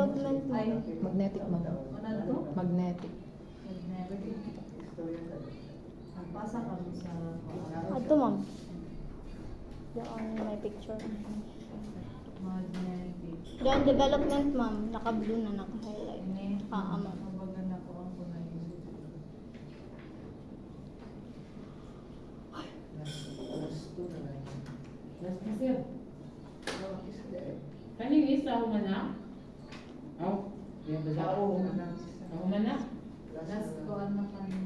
development Ay, Magnetic mo daw. ano to? Magnetic. Nagpasa kami sa Ato ma'am. Doon may picture. magnetic. Doon development ma'am. Naka-blue na naka-highlight. Ma'am. Kumbaga na ko ang kunay. Last na sir. Kaning isa ako man na? Aw, yan ba siya? Ako man na? Last ko ano kami.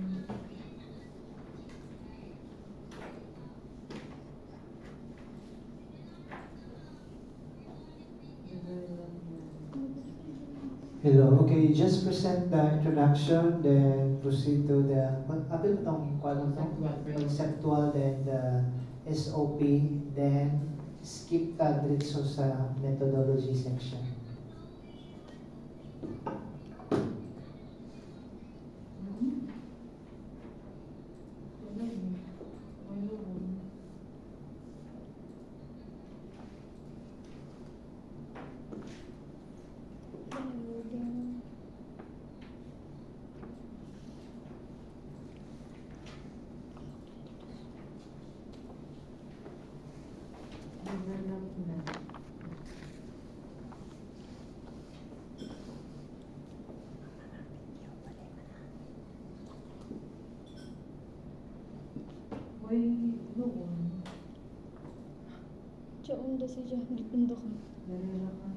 Hello. Okay, just present the introduction, then proceed to the apil tong conceptual, then the SOP, then skip diretso sa methodology section. Development. Uy, noon. Diyan da si Diyan. Dipundo ka. Dalila ka.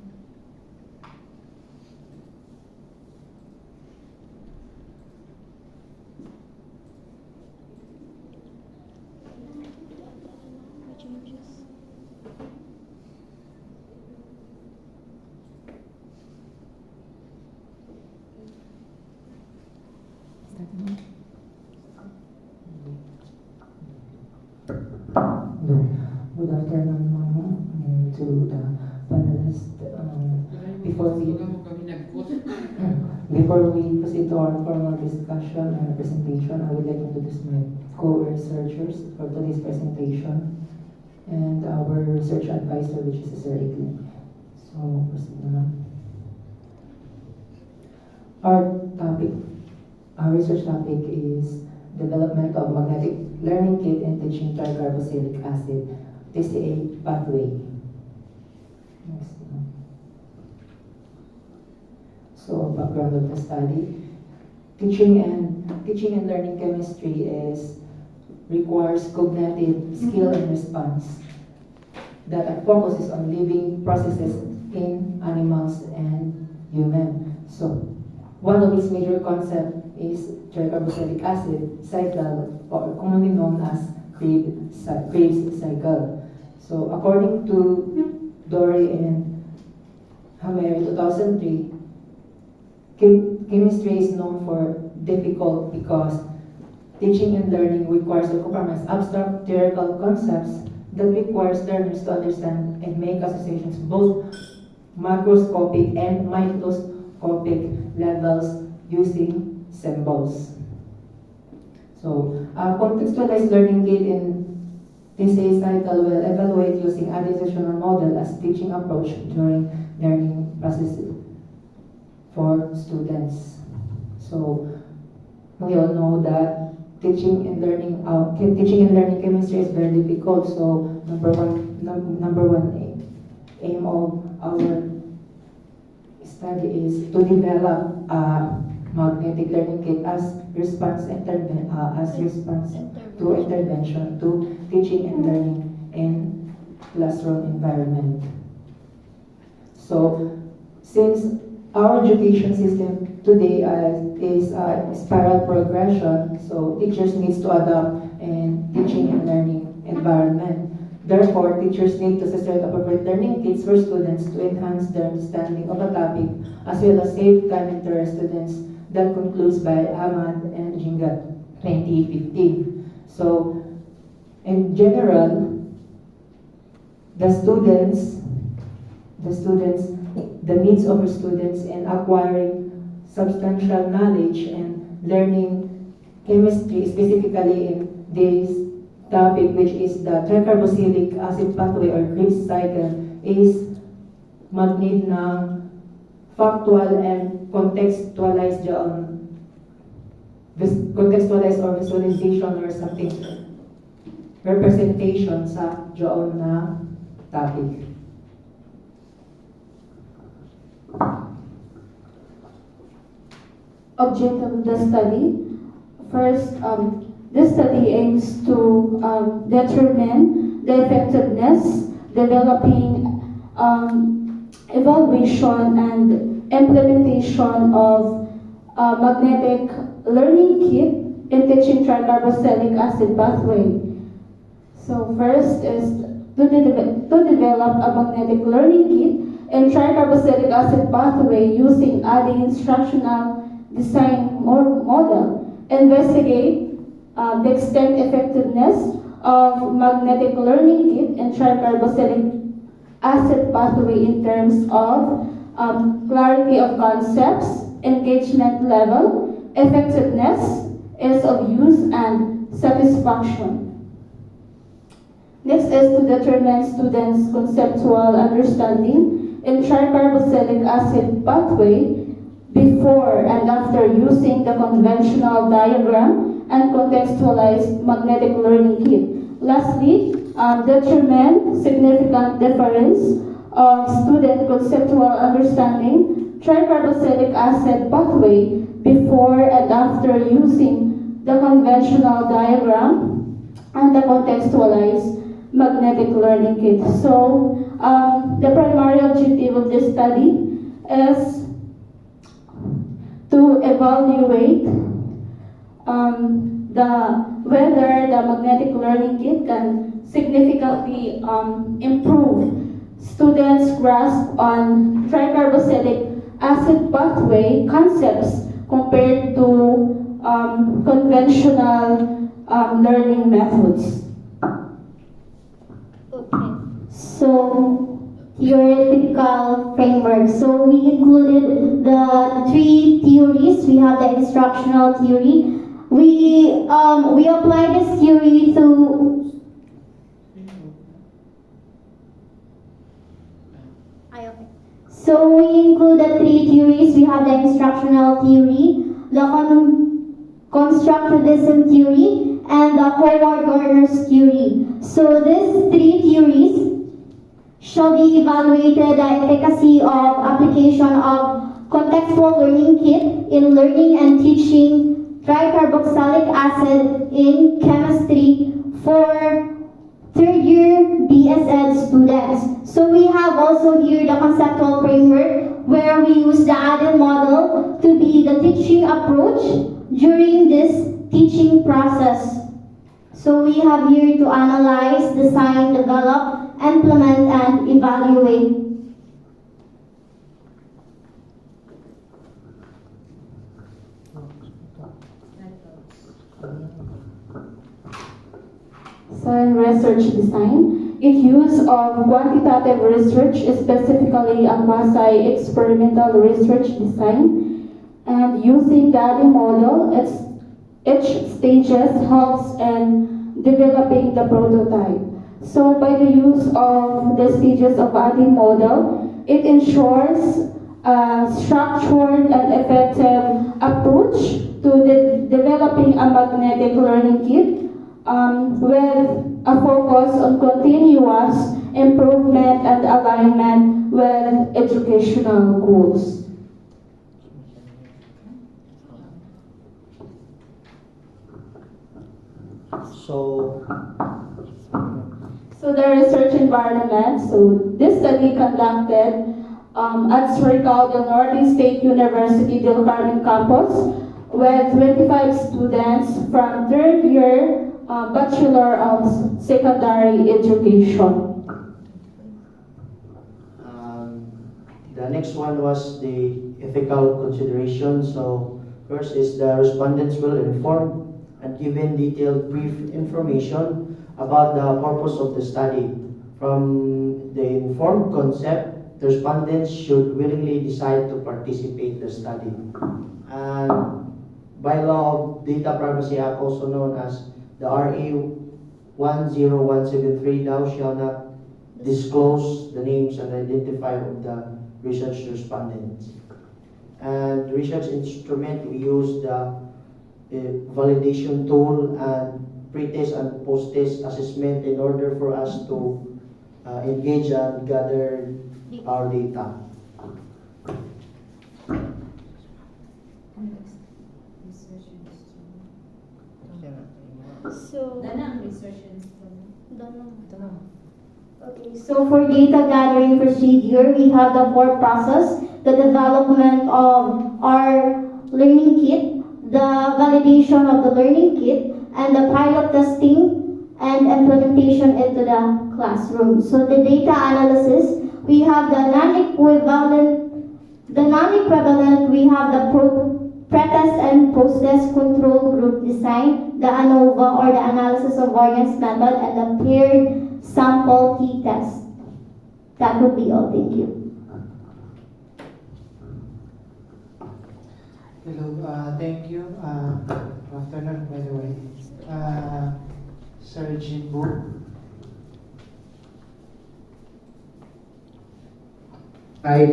May changes. Good afternoon, ma'am, and to the panelists. Before we before we proceed to our formal discussion and presentation, I would like to introduce my co-researchers for today's presentation and our research advisor, which is Sir Eglin. So, proceed na, ma'am. Our research topic is development of magnetic learning kit and teaching tricarboxylic acid, TCA pathway. Next, ma'am. So, background of the study. Teaching and learning chemistry requires cognitive skill and response that focuses on living processes in animals and human. So, one of its major concepts is tricarboxylic acid cycle, or commonly known as Krebs cycle. So, according to Dory and Hammer 2003, chemistry is known for difficult because teaching and learning requires to compromise abstract theoretical concepts that requires learners to understand and make associations both macroscopic and microscopic levels using symbols. So, contextualized learning kit in TCA cycle will evaluate using additional model as teaching approach during learning processes for students. So, we all know that teaching and learning chemistry is very difficult. So, number one aim of our study is to develop a magnetic learning kit as response to intervention to teaching and learning in classroom environment. So, since our education system today is a spiral progression, so teachers needs to adapt in teaching and learning environment. Therefore, teachers need to sustain appropriate learning kits for students to enhance their understanding of a topic, as well as save time and interest students. That concludes by Ahmad and Jingat 2015. So, in general, the needs of our students in acquiring substantial knowledge and learning chemistry, specifically in this topic, which is the tricarboxylic acid pathway or Krebs cycle, is mag-need ng factual and contextualize contextualize or visualization or something representation sa joon na topic. Objective of the study. First, this study aims to determine the effectiveness, developing evaluation and implementation of magnetic learning kit in teaching tricarboxylic acid pathway. So first is to develop a magnetic learning kit in tricarboxylic acid pathway using ADDIE instructional design model. Investigate the extent effectiveness of magnetic learning kit in tricarboxylic acid pathway in terms of clarity of concepts, engagement level, effectiveness, ease of use, and satisfaction. Next is to determine students' conceptual understanding in tricarboxylic acid pathway before and after using the conventional diagram and contextualized magnetic learning kit. Lastly, determine significant difference of student conceptual understanding tricarboxylic acid pathway before and after using the conventional diagram and the contextualized magnetic learning kit. So, the primary objective of this study is to evaluate whether the magnetic learning kit can significantly improve students' grasp on tricarboxylic acid pathway concepts compared to conventional learning methods. Okay. So, theoretical framework. So we included the three theories. We have the instructional theory. We apply this theory to Okay. So we include the three theories. We have the instructional theory, the constructivism theory, and the Howard-Gardner's theory. So these three theories shall be evaluated the efficacy of application of contextual learning kit in learning and teaching tricarboxylic acid in chemistry for third year BS Ed students. So we have also here the conceptual framework where we use the ADDIE model to be the teaching approach during this teaching process. So we have here to analyze, design, develop, implement, and evaluate. So in research design, its use of quantitative research, specifically a quasi-experimental research design, and using the ADDIE model, each stages helps in developing the prototype. So by the use of the stages of ADDIE model, it ensures a structured and effective approach to developing a magnetic learning kit with a focus on continuous improvement and alignment with educational goals. So the research environment, so this study conducted at Surigao del Norte State University Del Carmen campus with 25 students from third year Bachelor of Secondary Education. The next one was the ethical consideration. So first is the respondents will inform and given detailed brief information about the purpose of the study. From the informed concept, the respondents should willingly decide to participate in the study. And by law of Data Privacy Act, also known as the RA 10173, thou shalt not disclose the names and identify of the research respondents. And research instrument, we use the validation tool and pre-test and post-test assessment in order for us to engage and gather our data. Research instrument. So, Danang research instrument. don't know. Okay, so for data gathering procedure, we have the four process: the development of our learning kit, the validation of the learning kit, and the pilot testing and implementation into the classroom. So the data analysis, we have the non-equivalent, we have the pre-test and post-test control group design, the ANOVA or the analysis of variance method, and the paired sample t-test. That would be all. Thank you. Hello, thank you. Good afternoon, by the way. Sir Jimbo. Hi,